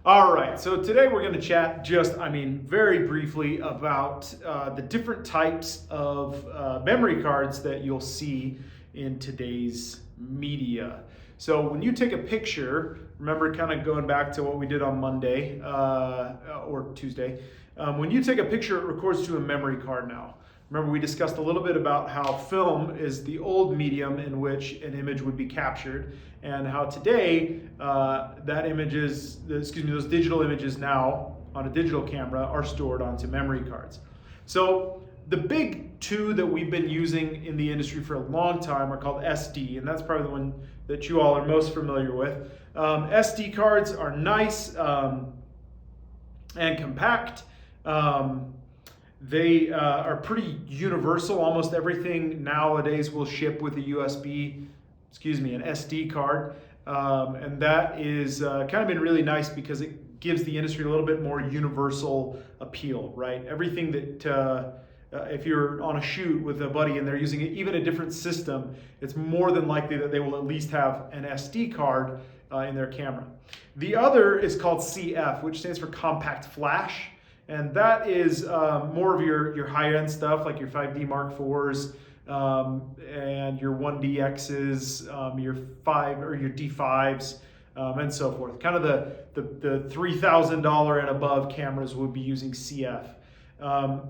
All right, so today we're going to chat very briefly about the different types of memory cards that you'll see in today's media. So when you take a picture, remember kind of going back to what we did on Monday or Tuesday, when you take a picture, it records to a memory card now. Remember, we discussed a little bit about how film is the old medium in which an image would be captured, and how today those digital images now on a digital camera are stored onto memory cards. So the big two that we've been using in the industry for a long time are called SD, and that's probably the one that you all are most familiar with. SD cards are nice and compact. They are pretty universal. Almost everything nowadays will ship with an SD card. And that is kind of been really nice because it gives the industry a little bit more universal appeal, right? Everything that, if you're on a shoot with a buddy and they're using even a different system, it's more than likely that they will at least have an SD card in their camera. The other is called CF, which stands for Compact Flash. And that is more of your high-end stuff, like your 5D Mark IVs and your 1DXs, your D5s, and so forth. Kind of the $3,000 and above cameras would be using CF. And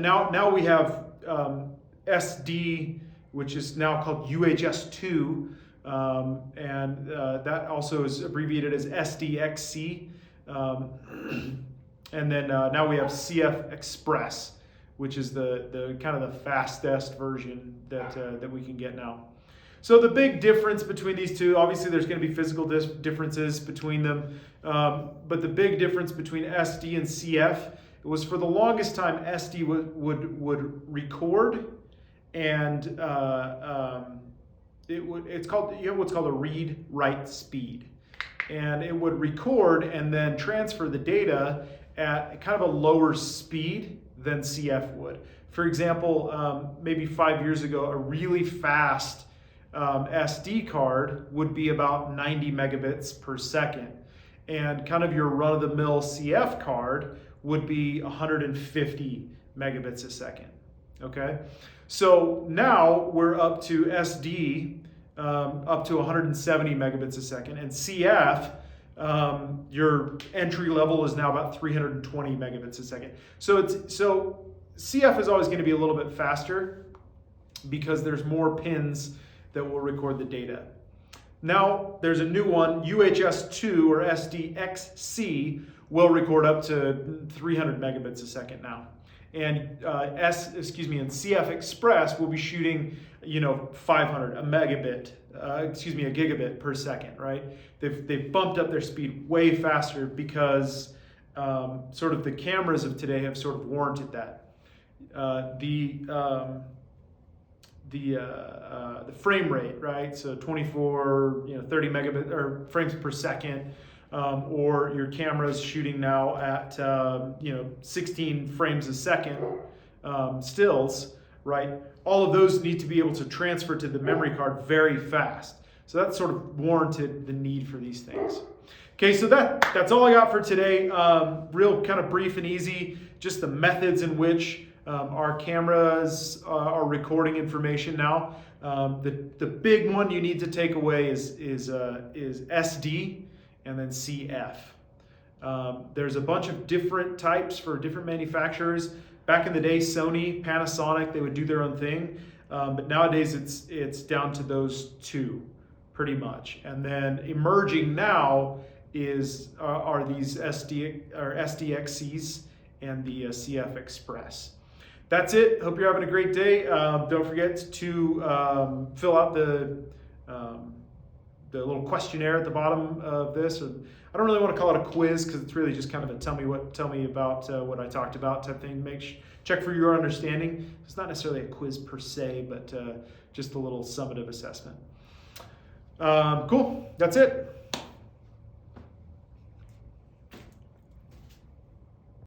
now we have SD, which is now called UHS-2, and that also is abbreviated as SDXC. And then now we have CF Express, which is the kind of the fastest version that we can get now. So the big difference between these two, obviously there's going to be physical differences between them, but the big difference between SD and CF was for the longest time SD would record, and it's called what's called a read-write speed. And it would record and then transfer the data at kind of a lower speed than CF would. For example, maybe 5 years ago, a really fast SD card would be about 90 megabits per second. And kind of your run-of-the-mill CF card would be 150 megabits a second. Okay? So now we're up to SD, up to 170 megabits a second, and CF, your entry level is now about 320 megabits a second. So CF is always going to be a little bit faster because there's more pins that will record the data. Now there's a new one, UHS-2 or SDXC will record up to 300 megabits a second now. And CF Express will be shooting, 500, a gigabit per second, right? They've bumped up their speed way faster because sort of the cameras of today have sort of warranted that. The frame rate, right? So 24, 30 megabit or frames per second. Or your camera's shooting now at 16 frames a second stills, right? All of those need to be able to transfer to the memory card very fast. So that sort of warranted the need for these things. Okay, so that's all I got for today. Real kind of brief and easy, just the methods in which our cameras are recording information now. The big one you need to take away is SD. And then CF. There's a bunch of different types for different manufacturers. Back in the day, Sony, Panasonic, they would do their own thing. But nowadays it's down to those two, pretty much. And then emerging now are these SDXCs and the CF Express. That's it. Hope you're having a great day. Don't forget to fill out the little questionnaire at the bottom of this. I don't really want to call it a quiz because it's really just kind of a tell me about what I talked about type thing. Check for your understanding. It's not necessarily a quiz per se, but just a little summative assessment. Cool. That's it.